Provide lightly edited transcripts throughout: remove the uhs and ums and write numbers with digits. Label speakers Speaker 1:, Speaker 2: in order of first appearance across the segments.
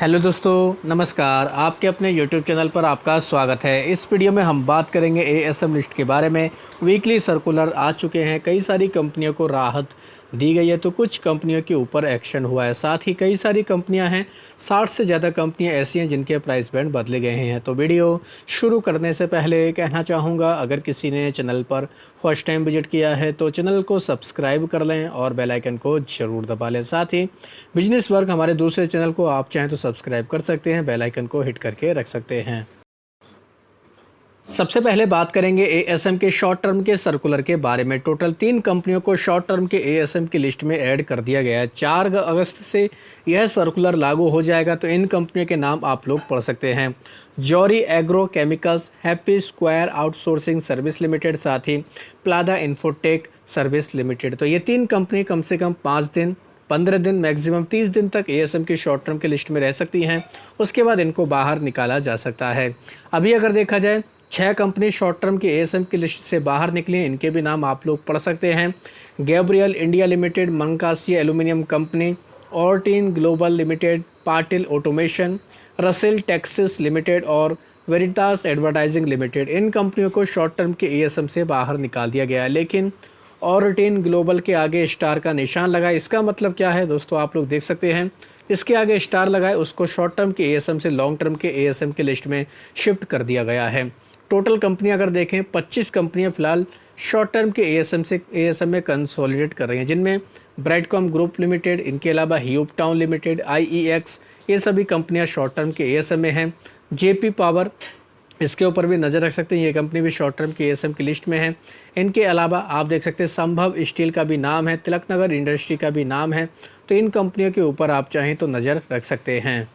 Speaker 1: Hello दोस्तों, नमस्कार। आपके अपने यूट्यूब चैनल पर आपका स्वागत है। इस वीडियो में हम बात करेंगे एएसएम लिस्ट के बारे में। वीकली सर्कुलर आ चुके हैं, कई सारी कंपनियों को राहत दी गई है, तो कुछ कंपनियों के ऊपर एक्शन हुआ है। साथ ही कई सारी कंपनियां हैं, 60 से ज़्यादा कंपनियां ऐसी हैं जिनके प्राइस बैंड बदले गए हैं। तो वीडियो शुरू करने से पहले कहना चाहूँगा, अगर किसी ने चैनल पर फर्स्ट टाइम विजिट किया है तो चैनल को सब्सक्राइब कर लें और बेल आइकन को ज़रूर दबा लें। साथ ही बिजनेस वर्क हमारे दूसरे चैनल को आप चाहें तो सब्सक्राइब कर सकते हैं, बेल आइकन को हिट करके रख सकते हैं। सबसे पहले बात करेंगे एएसएम के शॉर्ट टर्म के सर्कुलर के बारे में। टोटल 3 कंपनियों को शॉर्ट टर्म के एएसएम की लिस्ट में ऐड कर दिया गया है। 4 अगस्त से यह सर्कुलर लागू हो जाएगा, तो इन कंपनियों के नाम आप लोग पढ़ सकते हैं। जॉरी agro chemicals, happy square outsourcing service limited, साथ ही प्लादा इन्फोटेक सर्विस लिमिटेड। तो ये 3 कंपनी कम से कम 5 दिन, 15 दिन, मैक्सिमम 30 दिन तक एएसएम की शॉर्ट टर्म की लिस्ट में रह सकती हैं। उसके बाद इनको बाहर निकाला जा सकता है। अभी अगर देखा जाए, 6 कंपनी शॉर्ट टर्म की एएसएम की लिस्ट से बाहर निकली हैं। इनके भी नाम आप लोग पढ़ सकते हैं। गैब्रियल इंडिया लिमिटेड, मंकासी aluminium company, Ortin global limited, Patil automation, Russell टेक्सिस लिमिटेड और वेरिटास एडवर्टाइजिंग लिमिटेड। इन कंपनियों को शॉर्ट टर्म के एएसएम से बाहर निकाल दिया गया है, लेकिन ऑर्टिन ग्लोबल के आगे स्टार का निशान लगा है। इसका मतलब क्या है दोस्तों, आप लोग देख सकते हैं। इसके आगे स्टार लगा है, उसको शॉर्ट टर्म के एएसएम से लॉन्ग टर्म के एएसएम के लिस्ट में शिफ्ट कर दिया गया है। टोटल कंपनियां अगर देखें, 25 कंपनियां फिलहाल शॉर्ट टर्म के एएसएम में कंसोलिडेट कर रही हैं, जिनमें ब्राइटकॉम ग्रुप लिमिटेड, इनके अलावा ह्यूब टाउन लिमिटेड, आईईएक्स, ये सभी कंपनियां शॉर्ट टर्म के एएसएम में हैं। जेपी पावर, इसके ऊपर भी नज़र रख सकते हैं, ये कंपनी भी शॉर्ट टर्म की एएसएम की लिस्ट में है। इनके अलावा आप देख सकते हैं संभव स्टील का भी नाम है, तिलकनगर इंडस्ट्री का भी नाम है। तो इन कंपनियों के ऊपर आप चाहें तो नज़र रख सकते हैं।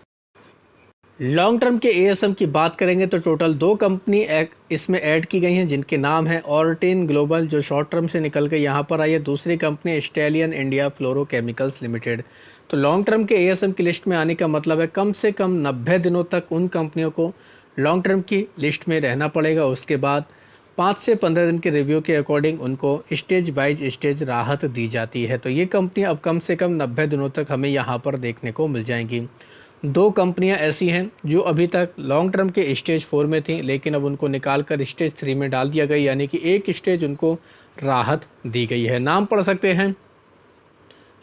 Speaker 1: लॉन्ग टर्म के एएसएम की बात करेंगे तो टोटल 2 कंपनी इसमें ऐड की गई हैं, जिनके नाम है ऑर्टिन ग्लोबल, जो शॉर्ट टर्म से निकल के यहाँ पर आई है। दूसरी company stallion India fluorochemicals limited. तो लॉन्ग टर्म के एएसएम की लिस्ट में आने का मतलब है कम से कम 90 दिनों तक उन कंपनियों को लॉन्ग टर्म की लिस्ट में रहना पड़ेगा। उसके बाद 5 से 15 दिन के रिव्यू के अकॉर्डिंग उनको स्टेज बाइज स्टेज राहत दी जाती है। तो ये कंपनियां अब कम से कम 90 दिनों तक हमें यहाँ पर देखने को मिल जाएंगी। 2 कंपनियां ऐसी हैं जो अभी तक लॉन्ग टर्म के स्टेज 4 में थी, लेकिन अब उनको निकाल कर स्टेज 3 में डाल दिया गया, यानी कि एक स्टेज उनको राहत दी गई है। नाम पढ़ सकते हैं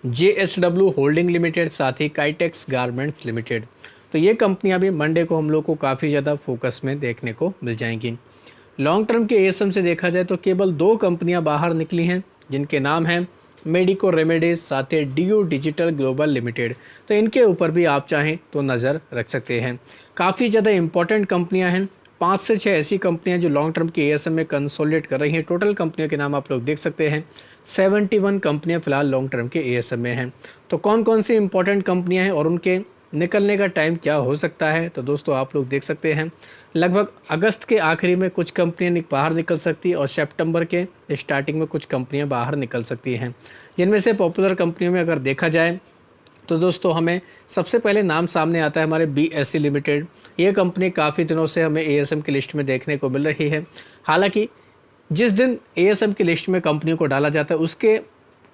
Speaker 1: JSW होल्डिंग लिमिटेड, साथ ही काइटेक्स गारमेंट्स लिमिटेड। तो ये कंपनियां भी मंडे को हम लोग को काफ़ी ज़्यादा फोकस में देखने को मिल जाएंगी। लॉन्ग टर्म के एएसएम से देखा जाए तो केवल 2 कंपनियां बाहर निकली हैं, जिनके नाम हैं मेडिको रेमेडीज, साथ ही DU डिजिटल ग्लोबल लिमिटेड। तो इनके ऊपर भी आप चाहें तो नज़र रख सकते हैं। काफ़ी ज़्यादा इंपॉर्टेंट कंपनियां हैं, 5 से 6 ऐसी कंपनियां जो लॉन्ग टर्म के एएसएम में कंसोलिडेट कर रही हैं। टोटल कंपनियों के नाम आप लोग देख सकते हैं। 71 कंपनियां फिलहाल लॉन्ग टर्म के एएसएम में हैं। तो कौन कौन सी इंपॉर्टेंट कंपनियां हैं और उनके निकलने का टाइम क्या हो सकता है, तो दोस्तों आप लोग देख सकते हैं। लगभग अगस्त के आखिरी में कुछ कंपनियां बाहर निकल सकती है और सितंबर के स्टार्टिंग में कुछ कंपनियां बाहर निकल सकती हैं। जिनमें से पॉपुलर कंपनियों में अगर देखा जाए तो दोस्तों हमें सबसे पहले नाम सामने आता है हमारे BSE लिमिटेड। ये कंपनी काफ़ी दिनों से हमें एएसएम की लिस्ट में देखने को मिल रही है। हालांकि जिस दिन एएसएम की लिस्ट में कंपनी को डाला जाता है, उसके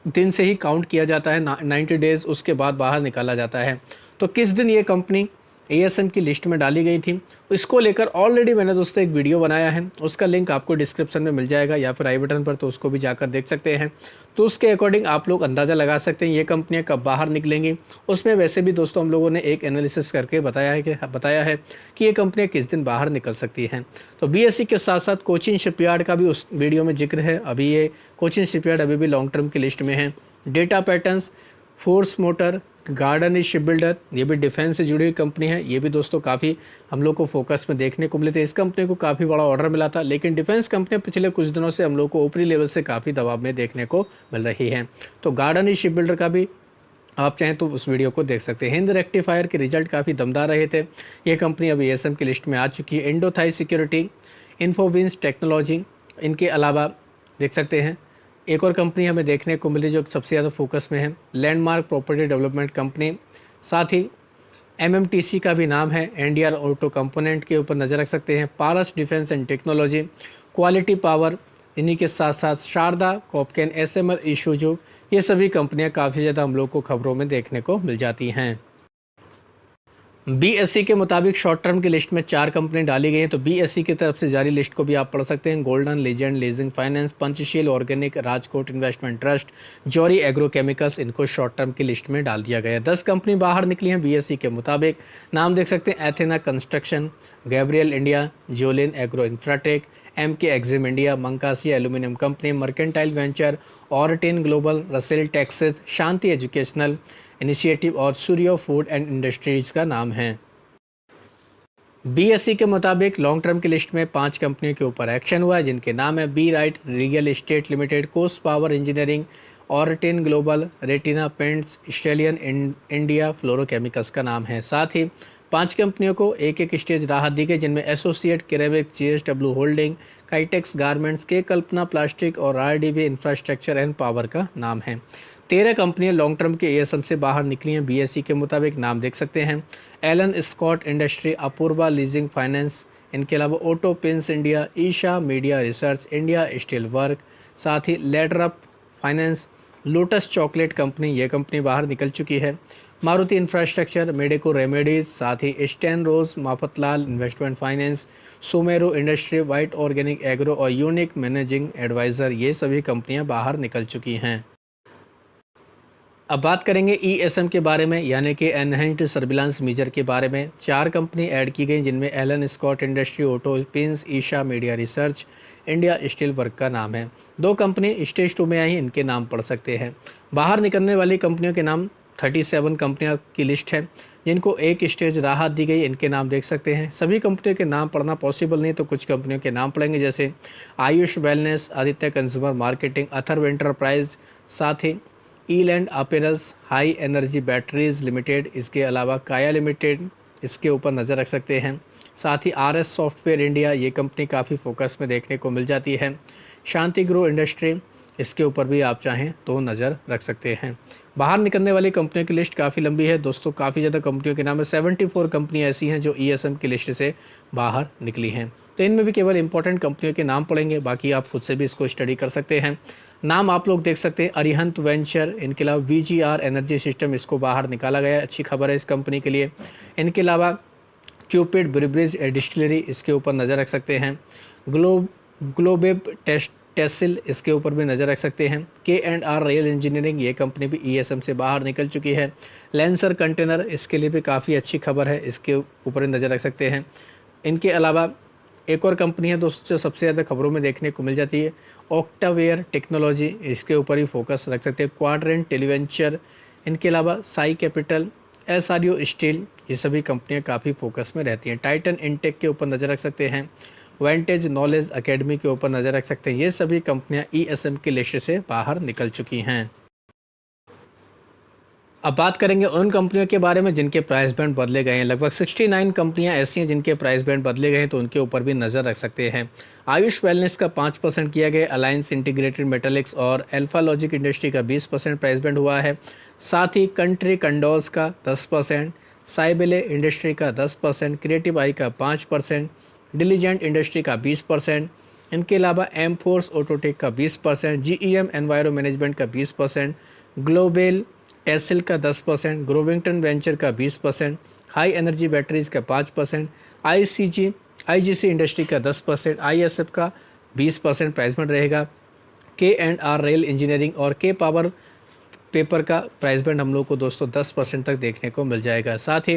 Speaker 1: दिन से ही काउंट किया जाता है, 90 डेज़ उसके बाद बाहर निकाला जाता है। तो किस दिन ये कंपनी एएसएम की लिस्ट में डाली गई थी, इसको लेकर ऑलरेडी मैंने दोस्तों एक वीडियो बनाया है, उसका लिंक आपको डिस्क्रिप्शन में मिल जाएगा या फिर आई बटन पर, तो उसको भी जाकर देख सकते हैं। तो उसके अकॉर्डिंग आप लोग अंदाज़ा लगा सकते हैं ये कंपनियां कब बाहर निकलेंगी। उसमें वैसे भी दोस्तों हम लोगों ने एक एनालिसिस करके बताया है कि ये कंपनियाँ किस दिन बाहर निकल सकती हैं। तो BSE के साथ साथ कोचिन शिपयार्ड का भी उस वीडियो में जिक्र है। अभी ये कोचिन शिपयार्ड अभी भी लॉन्ग टर्म की लिस्ट में है। Data patterns, force motor, garden is ship builder, ये भी डिफेंस से जुड़ी हुई कंपनी है। ये भी दोस्तों काफ़ी हम लोग को फोकस में देखने को मिले थे। इस कंपनी को काफ़ी बड़ा ऑर्डर मिला था, लेकिन डिफेंस कंपनियां पिछले कुछ दिनों से हम लोग को ऊपरी लेवल से काफ़ी दबाव में देखने को मिल रही हैं। तो गार्डन इज शिप बिल्डर का भी आप चाहें तो उस वीडियो को देख सकते हैं। हिंद रेक्टिफायर के रिजल्ट काफ़ी दमदार रहे थे। ये कंपनी अभी एएसएम की लिस्ट में आ चुकी है। इंडोथाई सिक्योरिटी, इन्फोविंस टेक्नोलॉजी, इनके अलावा देख सकते हैं एक और कंपनी हमें देखने को मिली जो सबसे ज़्यादा फोकस में है, लैंडमार्क प्रॉपर्टी डेवलपमेंट कंपनी। साथ ही MMTC का भी नाम है, NDR ऑटो कंपोनेंट के ऊपर नज़र रख सकते हैं। Paras defence and technology, quality power, इन्हीं के साथ साथ शारदा, कॉपकेन, SML इशूजू, ये सभी कंपनियां काफ़ी ज़्यादा हम लोग को खबरों में देखने को मिल जाती हैं। बीएसई के मुताबिक शॉर्ट टर्म की लिस्ट में 4 कंपनी डाली गई हैं। तो बीएसई की तरफ से जारी लिस्ट को भी आप पढ़ सकते हैं। Golden legend leasing finance, Panchsheel organic, Rajkot investment trust, Jauhari agrochemicals, इनको शॉर्ट टर्म की लिस्ट में डाल दिया गया है। 10 कंपनी बाहर निकली हैं बीएसई के मुताबिक। नाम देख सकते हैं, एथेना कंस्ट्रक्शन, गैब्रियल इंडिया, जियोलिन agro infratech, MK Exim India, मंकासिया aluminium company, mercantile venture, Ortin global, Russell टेक्सेस, शांति एजुकेशनल इनिशिएटिव और सूर्यो फूड एंड इंडस्ट्रीज का नाम है। बीएसई के मुताबिक लॉन्ग टर्म की लिस्ट में 5 कंपनियों के ऊपर एक्शन हुआ है, जिनके नाम है B right real estate limited, coast power engineering, Ortin global, retina paints, Stallion India, fluorochemicals का नाम है। साथ ही 5 कंपनियों को एक एक स्टेज राहत दी गई, जिनमें एसोसिएट केरेविक, GSW holding, Kitex garments, K Kalpana plastic और आरडीबी इंफ्रास्ट्रक्चर एंड पावर का नाम है। 13 कंपनियां लॉन्ग टर्म के एएसएम से बाहर निकली हैं बीएसई के मुताबिक। नाम देख सकते हैं, Allen Scott industry, Apurva leasing finance, इनके अलावा auto paints India, Isha media research, India steel work, साथ ही ladder up finance, lotus chocolate company, ये कंपनी बाहर निकल चुकी है। मारुति इंफ्रास्ट्रक्चर, मेडिको रेमेडीज, साथ ही Stanrose, Mafatlal investment finance, सुमेरो इंडस्ट्री, वाइट ऑर्गेनिक एग्रो और यूनिक मैनेजिंग एडवाइज़र, ये सभी कंपनियां बाहर निकल चुकी हैं। अब बात करेंगे ईएसएम के बारे में, यानी कि एनहेंस्ड सर्विलांस मेजर के बारे में। 4 कंपनी ऐड की गई, जिनमें Alan Scott industry, Auto Pins, Isha media research, India steel Work का नाम है। 2 कंपनी स्टेज 2 में आई, इनके नाम पढ़ सकते हैं। बाहर निकलने वाली कंपनियों के नाम 37 कंपनियों की लिस्ट है, जिनको एक स्टेज राहत दी गई, इनके नाम देख सकते हैं। सभी कंपनियों के नाम पढ़ना पॉसिबल नहीं, तो कुछ कंपनियों के नाम पढ़ेंगे, जैसे Ayush wellness, Aditya consumer marketing, Atharva enterprise, साथ ही Eland apparels, high energy batteries limited, इसके अलावा काया लिमिटेड, इसके ऊपर नज़र रख सकते हैं। साथ ही आरएस सॉफ्टवेयर इंडिया, ये कंपनी काफ़ी फोकस में देखने को मिल जाती है। शांति ग्रो इंडस्ट्री, इसके ऊपर भी आप चाहें तो नज़र रख सकते हैं। बाहर निकलने वाली कंपनियों की लिस्ट काफ़ी लंबी है दोस्तों, काफ़ी ज़्यादा कंपनियों के नाम है। 74 कंपनियाँ ऐसी हैं जो ईएसएम की लिस्ट से बाहर निकली हैं। तो इनमें भी केवल इंपॉर्टेंट कंपनियों के नाम पढ़ेंगे, बाकी आप खुद से भी इसको स्टडी कर सकते हैं। नाम आप लोग देख सकते हैं, अरिहंत वेंचर, इनके अलावा वीजीआर एनर्जी सिस्टम, इसको बाहर निकाला गया है, अच्छी खबर है इस कंपनी के लिए। इनके अलावा क्यूपिड ब्रिब्रिज डिस्टिलरी, इसके ऊपर नज़र रख सकते हैं। ग्लोबेब टेसिल, इसके ऊपर भी नज़र रख सकते हैं। K&R रेल इंजीनियरिंग, ये कंपनी भी ईएसएम से बाहर निकल चुकी है। लेंसर कंटेनर, इसके लिए भी काफ़ी अच्छी खबर है, इसके ऊपर नज़र रख सकते हैं। इनके अलावा एक और कंपनी है दोस्तों जो सबसे ज़्यादा खबरों में देखने को मिल जाती है, ऑक्टावेयर टेक्नोलॉजी, इसके ऊपर ही फोकस रख सकते हैं। क्वाड्रेंट टेलीवेंचर, इनके अलावा साई कैपिटल, एसआरयू स्टील, ये सभी कंपनियां काफ़ी फोकस में रहती हैं। टाइटन इंटेक के ऊपर नज़र रख सकते हैं। वेंटेज नॉलेज अकेडमी के ऊपर नज़र रख सकते हैं। ये सभी कंपनियां ईएसएम की लिस्ट से बाहर निकल चुकी हैं। अब बात करेंगे उन कंपनियों के बारे में जिनके प्राइस बैंड बदले गए हैं। लगभग 69 कंपनियां ऐसी हैं जिनके प्राइस बैंड बदले गए हैं, तो उनके ऊपर भी नज़र रख सकते हैं। आयुष वेलनेस का 5% किया गया, अलायंस इंटीग्रेटेड मेटालिक्स और अल्फा लॉजिक इंडस्ट्री का 20% प्राइस बैंड हुआ है। साथ ही कंट्री कंडोज का 10%, साइबेले इंडस्ट्री का 10%, क्रिएटिव आई का 5%, डिलीजेंट इंडस्ट्री का 20%, इनके अलावा एम फोर्स ऑटोटेक का 20%, जीईएम एनवायरो मैनेजमेंट का 20%, ग्लोबल टेसिल का 10%, ग्रोविंगटन वेंचर का 20%, हाई एनर्जी बैटरीज का 5%, आईजीसी इंडस्ट्री का 10%, आईएसएफ का 20% प्राइस बैंड रहेगा। K&R रेल इंजीनियरिंग और के पावर पेपर का प्राइस बैंड हम लोग को दोस्तों 10% तक देखने को मिल जाएगा। साथ ही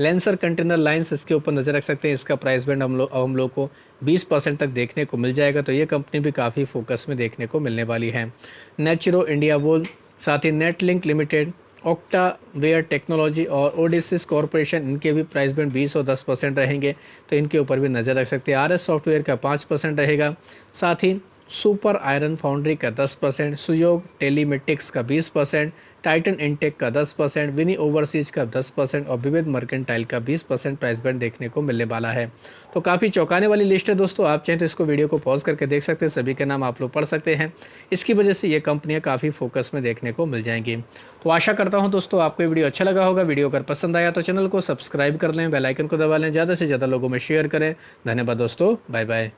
Speaker 1: लेंसर कंटेनर लाइंस, इसके ऊपर नज़र रख सकते हैं, इसका प्राइस बैंड हम लोग को 20% तक देखने को मिल जाएगा। तो ये कंपनी भी काफ़ी फोकस में देखने को मिलने वाली है। नेचुरो इंडिया वोल, साथ ही नेटलिंक लिमिटेड, ऑक्टावेयर टेक्नोलॉजी और ओडिसिस कॉरपोरेशन, इनके भी प्राइस बैंड 20 और 10% रहेंगे, तो इनके ऊपर भी नज़र रख सकते हैं। आरएस सॉफ्टवेयर का 5% रहेगा। साथ ही सुपर आयरन फाउंड्री का 10%, सुयोग टेलीमेटिक्स का 20%, टाइटन इंटेक का 10%, विनी ओवरसीज का 10% और विविध मर्केंटाइल का 20% प्राइस बैंड देखने को मिलने वाला है। तो काफ़ी चौंकाने वाली लिस्ट है दोस्तों, आप चाहें तो इसको वीडियो को पॉज करके देख सकते हैं, सभी के नाम आप लोग पढ़ सकते हैं। इसकी वजह से ये कंपनियां काफ़ी फोकस में देखने को मिल जाएंगी। तो आशा करता हूँ दोस्तों आपको ये वीडियो अच्छा लगा होगा। वीडियो अगर पसंद आया तो चैनल को सब्सक्राइब कर लें, बेल आइकन को दबा लें, ज़्यादा से ज़्यादा लोगों में शेयर करें। धन्यवाद दोस्तों, बाय बाय।